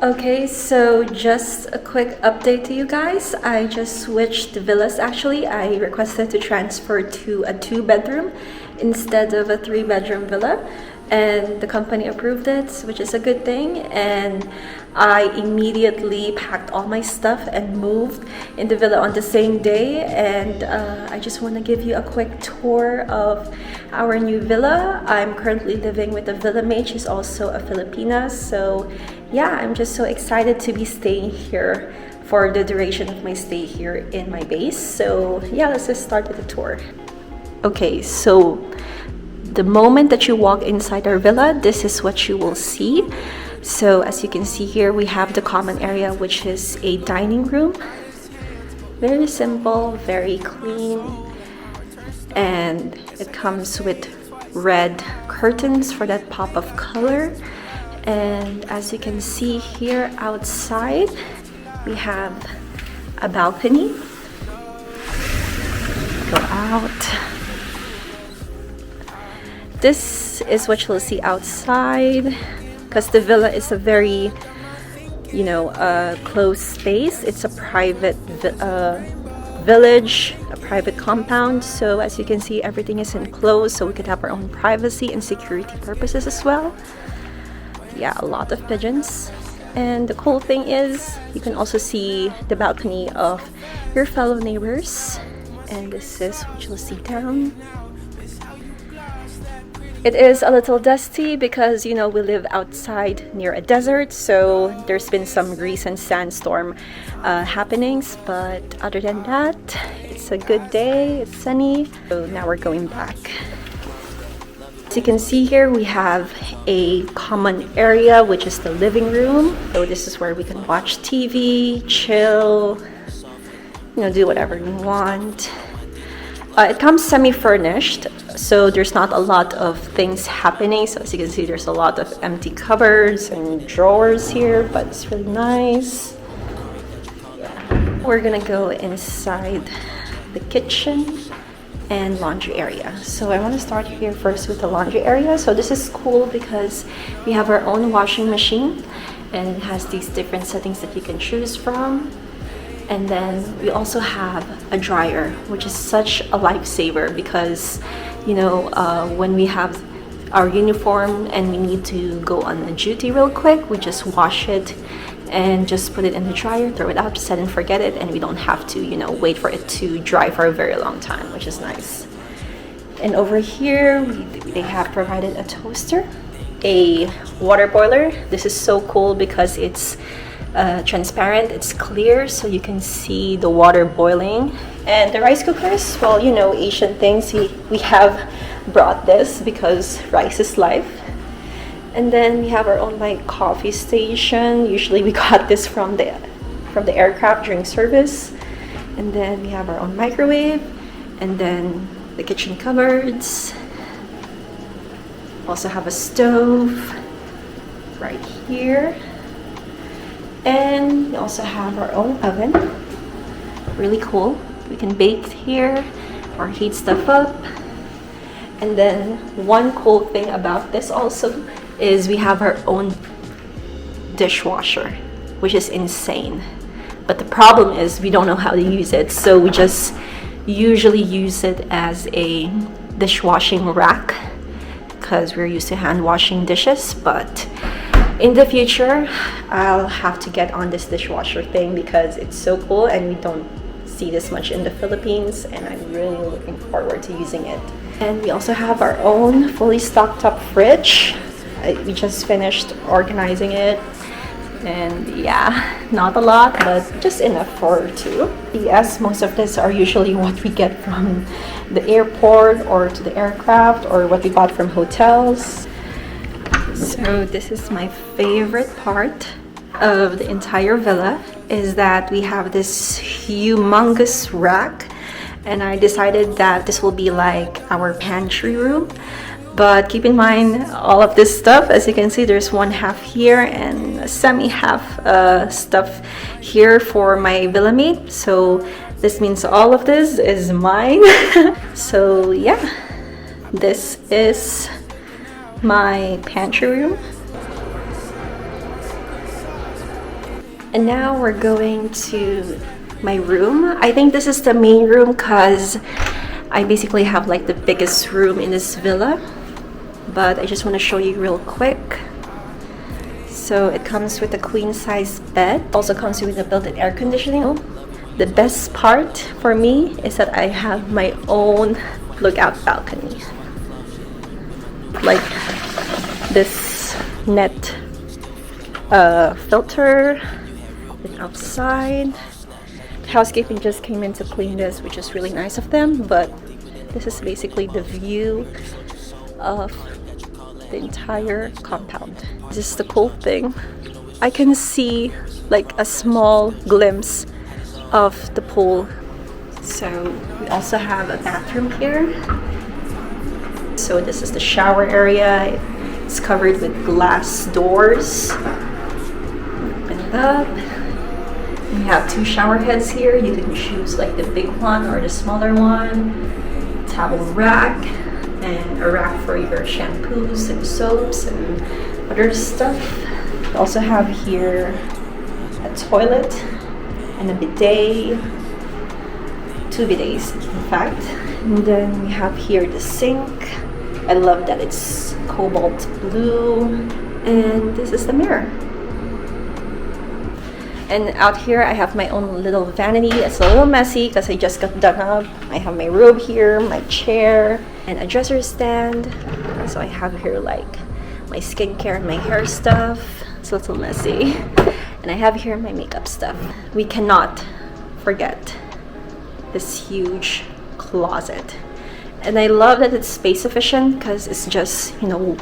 Okay, so just a quick update to you guys. I just switched villas actually. I requested to transfer to a 2-bedroom instead of a 3-bedroom villa, and the company approved it, which is a good thing. And I immediately packed all my stuff and moved in the villa on the same day. And I just want to give you a quick tour of our new villa. I'm currently living with a villa mate. She's also a Filipina, so yeah, I'm just so excited to be staying here for the duration of my stay here in my base. So yeah, let's just start with the tour. Okay, so the moment that you walk inside our villa, this is what you will see. So as you can see here, we have the common area, which is a dining room. Very simple, very clean, and it comes with red curtains for that pop of color. And as you can see here outside, we have a balcony. Go out. This is what you'll see outside, because the villa is a very, closed space. It's a private village, a private compound. So as you can see, everything is enclosed, so we could have our own privacy and security purposes as well. Yeah, a lot of pigeons. And the cool thing is you can also see the balcony of your fellow neighbors, and this is what you'll see down. It is a little dusty because we live outside near a desert, so there's been some recent sandstorm happenings, but other than that, it's a good day. It's sunny. So now we're going back. As you can see here, we have a common area, which is the living room. So this is where we can watch TV, chill, do whatever you want. It comes semi-furnished, so there's not a lot of things happening. So as you can see, there's a lot of empty cupboards and drawers here, but it's really nice. Yeah. We're gonna go inside the kitchen and laundry area. So I want to start here first with the laundry area. So this is cool because we have our own washing machine, and it has these different settings that you can choose from. And then we also have a dryer, which is such a lifesaver because when we have our uniform and we need to go on a duty real quick, we just wash it and just put it in the dryer, throw it out, set and forget it, and we don't have to wait for it to dry for a very long time, which is nice. And over here they have provided a toaster, a water boiler. This is so cool because it's transparent, it's clear, so you can see the water boiling. And the rice cookers, well, Asian things, we have brought this because rice is life. And then we have our own coffee station. Usually we got this from the aircraft during service. And then we have our own microwave, and then the kitchen cupboards. Also have a stove right here. And we also have our own oven. Really cool. We can bake here or heat stuff up. And then one cool thing about this also is we have our own dishwasher, which is insane. But the problem is we don't know how to use it, so we just usually use it as a dishwashing rack because we're used to hand washing dishes. But in the future, I'll have to get on this dishwasher thing because it's so cool and we don't see this much in the Philippines, and I'm really looking forward to using it. And we also have our own fully stocked up fridge. We just finished organizing it, and yeah, not a lot, but just enough for two. Yes, most of this are usually what we get from the airport or to the aircraft, or what we got from hotels. So this is my favorite part of the entire villa, is that we have this humongous rack, and I decided that this will be like our pantry room. But keep in mind, all of this stuff, as you can see, there's one half here and a semi-half stuff here for my villa mate. So this means all of this is mine. So yeah, this is my pantry room. And now we're going to my room. I think this is the main room because I basically have like the biggest room in this villa. But I just want to show you real quick. So it comes with a queen size bed. Also comes with a built-in air conditioning. The best part for me is that I have my own lookout balcony. Like this net filter and outside. Housekeeping just came in to clean this, which is really nice of them, but this is basically the view of the entire compound. This is the cool thing. I can see like a small glimpse of the pool. So we also have a bathroom here. So this is the shower area. It's covered with glass doors. Open it up. We have 2 shower heads here. You can choose like the big one or the smaller one. Towel rack and a rack for your shampoos and soaps and other stuff. We also have here a toilet and a bidet, 2 bidets in fact. And then we have here the sink. I love that it's cobalt blue. And this is the mirror. And out here I have my own little vanity. It's a little messy because I just got done up. I have my robe here, my chair, and a dresser stand. So I have here like my skincare and my hair stuff. It's a little messy. And I have here my makeup stuff. We cannot forget this huge closet. And I love that it's space efficient because it's just, you know,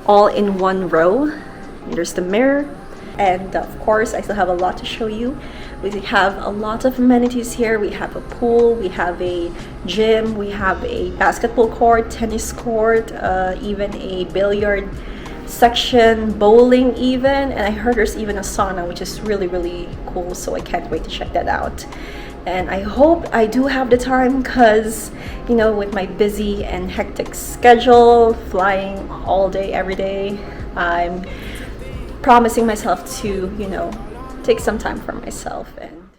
all in one row. And there's the mirror. And of course, I still have a lot to show you. We have a lot of amenities here. We have a pool, we have a gym, we have a basketball court, tennis court, even a billiard section, bowling even. And I heard there's even a sauna, which is really, really cool. So I can't wait to check that out. And I hope I do have the time because, you know, with my busy and hectic schedule, flying all day, every day, I'm promising myself to, you know, take some time for myself. And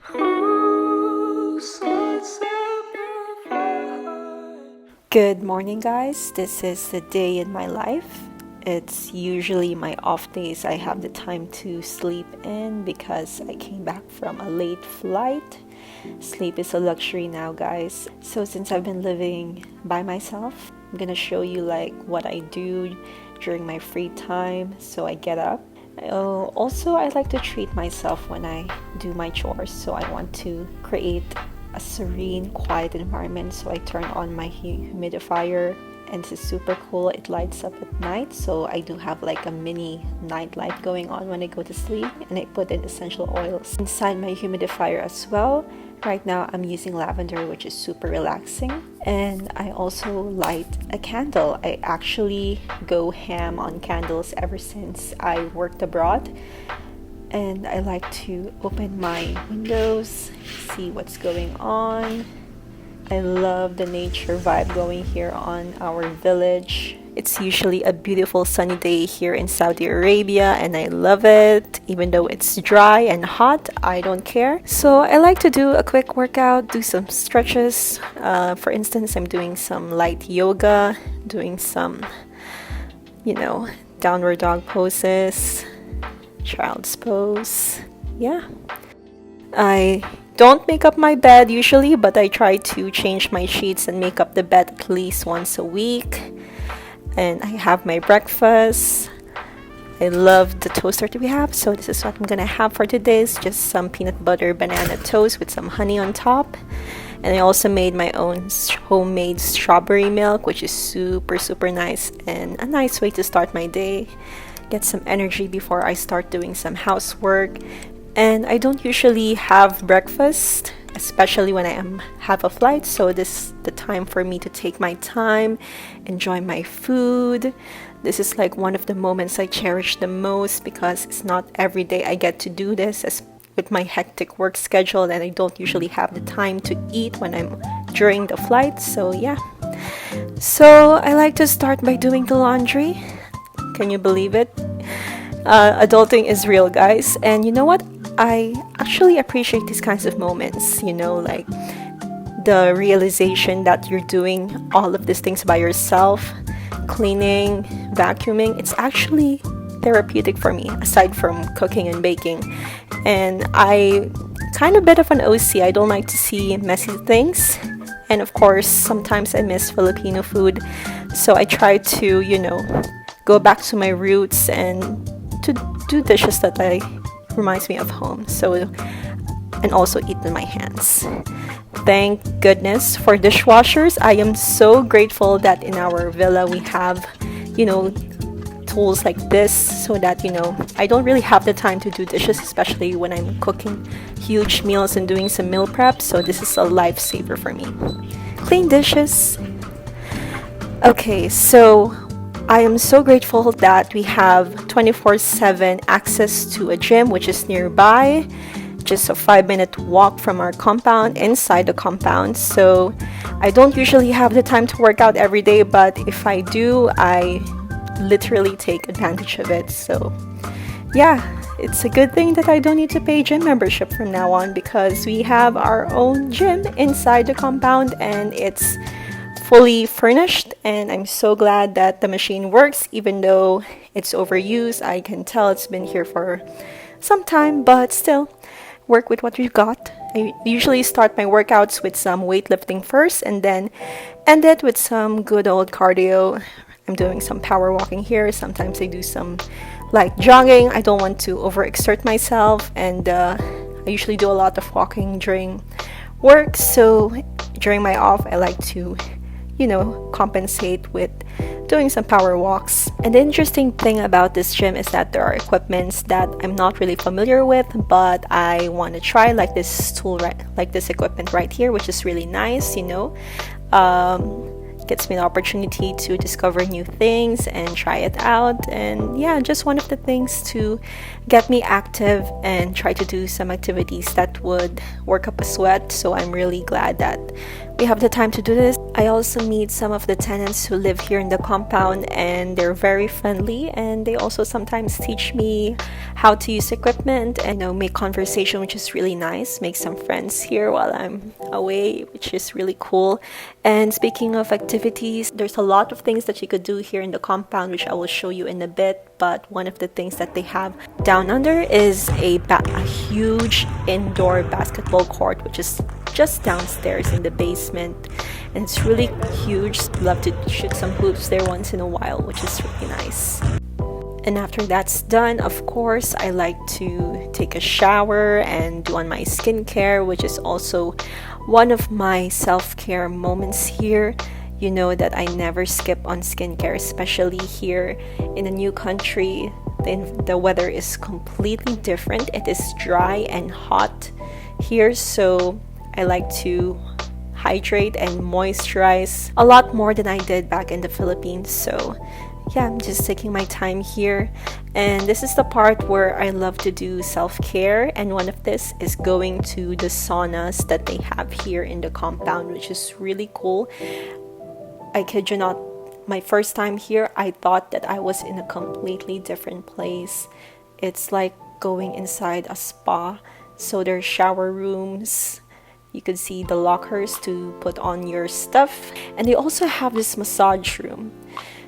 good morning, guys. This is the day in my life. It's usually my off days. I have the time to sleep in because I came back from a late flight. Sleep is a luxury now, guys. So since I've been living by myself, I'm gonna show you like what I do during my free time. So I get up. Also, I like to treat myself when I do my chores, so I want to create a serene, quiet environment. So I turn on my humidifier, and this is super cool. It lights up at night, so I do have like a mini night light going on when I go to sleep. And I put in essential oils inside my humidifier as well. Right now I'm using lavender, which is super relaxing. And I also light a candle. I actually go ham on candles ever since I worked abroad. And I like to open my windows, see what's going on. I love the nature vibe going here on our village. It's usually a beautiful sunny day here in Saudi Arabia and I love it. Even though it's dry and hot, I don't care. So I like to do a quick workout, do some stretches. For instance, I'm doing some light yoga, doing some, you know, downward dog poses, child's pose. Yeah. I don't make up my bed usually, but I try to change my sheets and make up the bed at least once a week. And I have my breakfast. I love the toaster that we have, so this is what I'm gonna have for today. It's just some peanut butter banana toast with some honey on top. And I also made my own homemade strawberry milk, which is super nice and a nice way to start my day. Get some energy before I start doing some housework. And I don't usually have breakfast, especially when I have a flight, so this is the time for me to take my time, enjoy my food. This is like one of the moments I cherish the most because it's not every day I get to do this, as with my hectic work schedule, and I don't usually have the time to eat when I'm during the flight. So yeah, so I like to start by doing the laundry. Can you believe it? Adulting is real, guys. And you know what? I actually appreciate these kinds of moments, you know, like the realization that you're doing all of these things by yourself, cleaning, vacuuming. It's actually therapeutic for me, aside from cooking and baking. And I kind of bit of an OC. I don't like to see messy things. And of course, sometimes I miss Filipino food. So I try to, you know, go back to my roots and to do dishes that reminds me of home. So, and also eat with my hands. Thank goodness for dishwashers. I am so grateful that in our villa we have, you know, tools like this, so that, you know, I don't really have the time to do dishes, especially when I'm cooking huge meals and doing some meal prep. So this is a lifesaver for me. Clean dishes. Okay, so I am so grateful that we have 24/7 access to a gym which is nearby, just a 5-minute walk from our compound, inside the compound. So I don't usually have the time to work out every day, but if I do, I literally take advantage of it. So yeah, it's a good thing that I don't need to pay gym membership from now on, because we have our own gym inside the compound and it's fully furnished, and I'm so glad that the machine works even though it's overused. I can tell it's been here for some time, but still, work with what you got. I usually start my workouts with some weightlifting first and then end it with some good old cardio. I'm doing some power walking here. Sometimes I do some light jogging. I don't want to overexert myself, and I usually do a lot of walking during work. So during my off, I like to, you know, compensate with doing some power walks. And the interesting thing about this gym is that there are equipments that I'm not really familiar with, but I want to try, like this tool, right, like this equipment right here, which is really nice, you know. Gets me the opportunity to discover new things and try it out. And yeah, just one of the things to get me active and try to do some activities that would work up a sweat. So I'm really glad that we have the time to do this. I also meet some of the tenants who live here in the compound, and they're very friendly, and they also sometimes teach me how to use equipment and, you know, make conversation, which is really nice. Make some friends here while I'm away, which is really cool. And speaking of activities, there's a lot of things that you could do here in the compound, which I will show you in a bit. But one of the things that they have down under is a huge indoor basketball court, which is just downstairs in the basement, and it's really huge. Love to shoot some hoops there once in a while, which is really nice. And after that's done, of course, I like to take a shower and do on my skincare, which is also one of my self-care moments here. You know that I never skip on skincare, especially here in a new country. The weather is completely different. It is dry and hot here, so I like to hydrate and moisturize a lot more than I did back in the Philippines. So yeah, I'm just taking my time here. And this is the part where I love to do self-care, and one of this is going to the saunas that they have here in the compound, which is really cool. I kid you not, my first time here, I thought that I was in a completely different place. It's like going inside a spa. So there's shower rooms. You could see the lockers to put on your stuff. And they also have this massage room.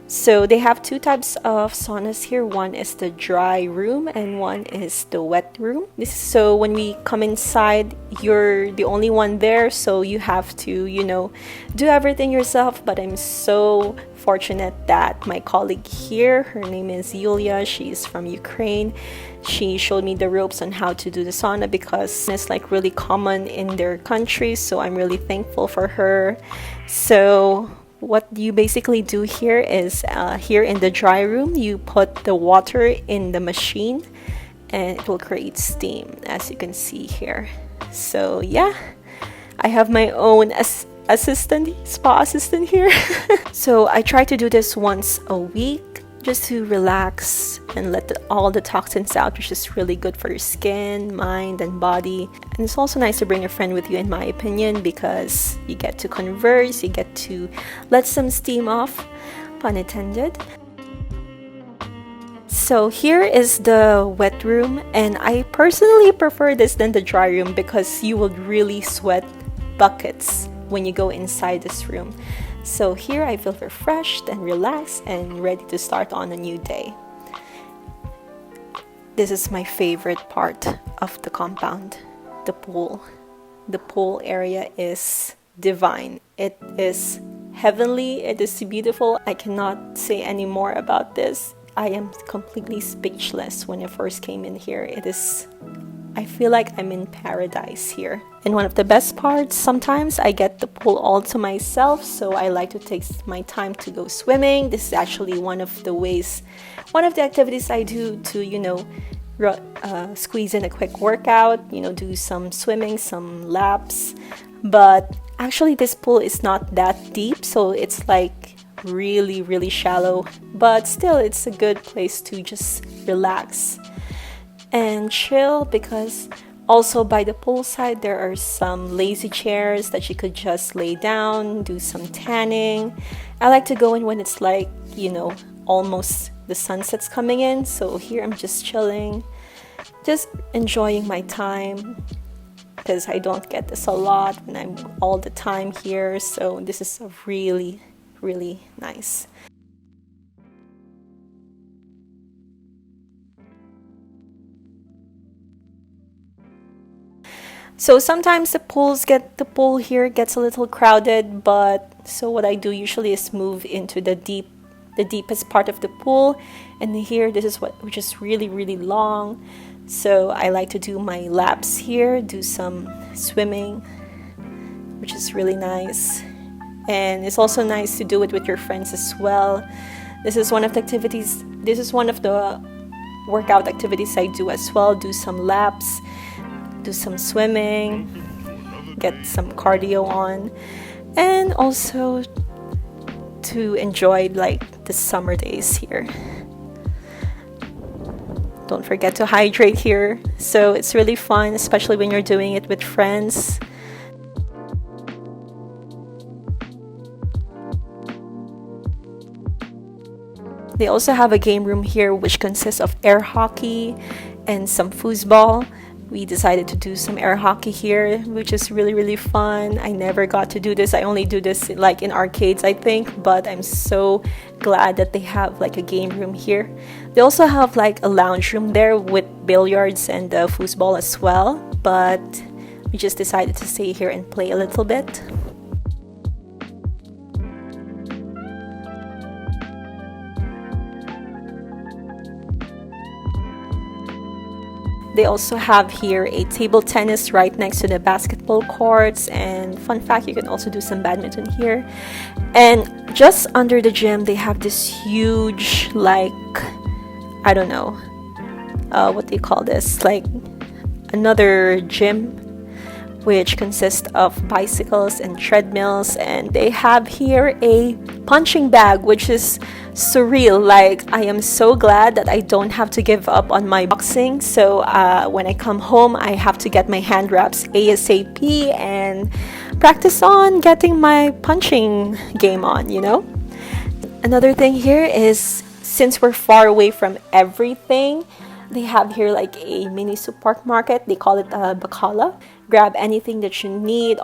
So they have two types of saunas here. One is the dry room and one is the wet room. So when we come inside, you're the only one there, so you have to, you know, do everything yourself. But I'm so fortunate that my colleague here, her name is Yulia, she's from Ukraine. She showed me the ropes on how to do the sauna, because it's like really common in their country. So I'm really thankful for her. So what you basically do here is here in the dry room, you put the water in the machine and it will create steam, as you can see here. So yeah, I have my own spa assistant here. So I try to do this once a week, just to relax and let all the toxins out, which is really good for your skin, mind, and body. And it's also nice to bring a friend with you, in my opinion, because you get to converse, you get to let some steam off, pun intended. So here is the wet room, and I personally prefer this than the dry room because you will really sweat buckets when you go inside this room. So here I feel refreshed and relaxed and ready to start on a new day. This is my favorite part of the compound, the pool. The pool area is divine. It is heavenly. It is beautiful. I cannot say any more about this. I am completely speechless when I first came in here. I feel like I'm in paradise here. And one of the best parts, sometimes I get the pool all to myself, so I like to take my time to go swimming. This is actually one of the activities I do to, squeeze in a quick workout, do some swimming, some laps. But actually this pool is not that deep, so it's like really, really shallow. But still, it's a good place to just relax and chill, because also by the poolside there are some lazy chairs that you could just lay down, do some tanning. I like to go in when it's like, almost the sunset's coming in. So here I'm just chilling, just enjoying my time, because I don't get this a lot when I'm all the time here. So this is a really, really nice. So sometimes the pool here gets a little crowded, but so what I do usually is move into the deepest part of the pool, and here which is really, really long. So I like to do my laps here, do some swimming, which is really nice. And it's also nice to do it with your friends as well. This is one of the workout activities I do as well. Do some laps, do some swimming, get some cardio on, and also to enjoy like the summer days here. Don't forget to hydrate here. So it's really fun, especially when you're doing it with friends. They also have a game room here which consists of air hockey and some foosball. We decided to do some air hockey here, which is really, really fun. I never got to do this. I only do this like in arcades, I think, but I'm so glad that they have like a game room here. They also have like a lounge room there with billiards and foosball as well, but we just decided to stay here and play a little bit. They also have here a table tennis right next to the basketball courts, and fun fact, you can also do some badminton here. And just under the gym they have this huge, like, I don't know what they call this, like another gym which consists of bicycles and treadmills, and they have here a punching bag, which is surreal. Like, I am so glad that I don't have to give up on my boxing. So when I come home, I have to get my hand wraps ASAP and practice on getting my punching game on, Another thing here is, since we're far away from everything, they have here like a mini supermarket. They call it Bacala. Grab anything that you need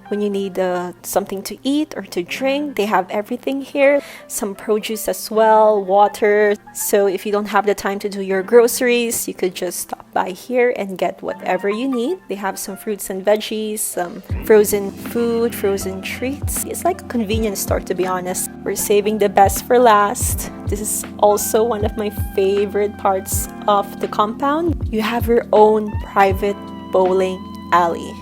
when you need something to eat or to drink. They have everything here. Some produce as well, water. So if you don't have the time to do your groceries, you could just stop by here and get whatever you need. They have some fruits and veggies, some frozen food, frozen treats. It's like a convenience store, to be honest. We're saving the best for last. This is also one of my favorite parts of the compound. You have your own private bowling alley.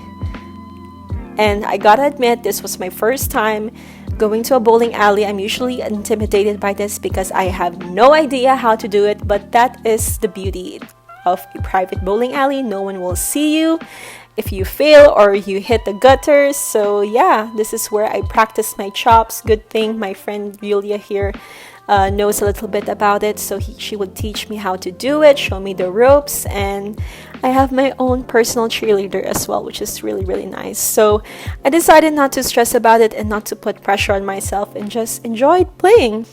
And I gotta admit, this was my first time going to a bowling alley. I'm usually intimidated by this because I have no idea how to do it, but that is the beauty of a private bowling alley. No one will see you if you fail or you hit the gutters. So yeah, this is where I practice my chops. Good thing my friend Julia here knows a little bit about it, so she would teach me how to do it, show me the ropes, and I have my own personal cheerleader as well, which is really, really nice. So I decided not to stress about it and not to put pressure on myself and just enjoyed playing.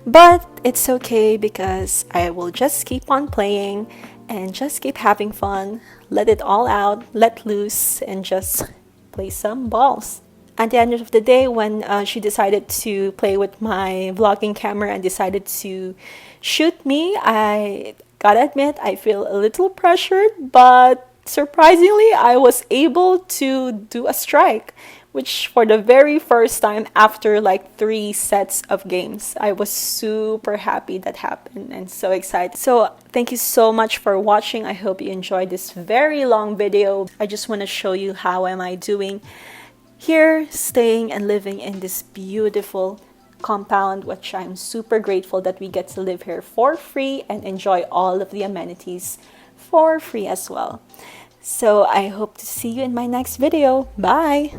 But it's okay because I will just keep on playing and just keep having fun, let it all out, let loose, and just play some balls. At the end of the day, when she decided to play with my vlogging camera and decided to shoot me, I gotta admit I feel a little pressured, but surprisingly I was able to do a strike, which for the very first time after like 3 sets of games. I was super happy that happened and so excited. So thank you so much for watching. I hope you enjoyed this very long video. I just want to show you how am I doing here, staying and living in this beautiful compound, which I'm super grateful that we get to live here for free and enjoy all of the amenities for free as well. So I hope to see you in my next video. Bye!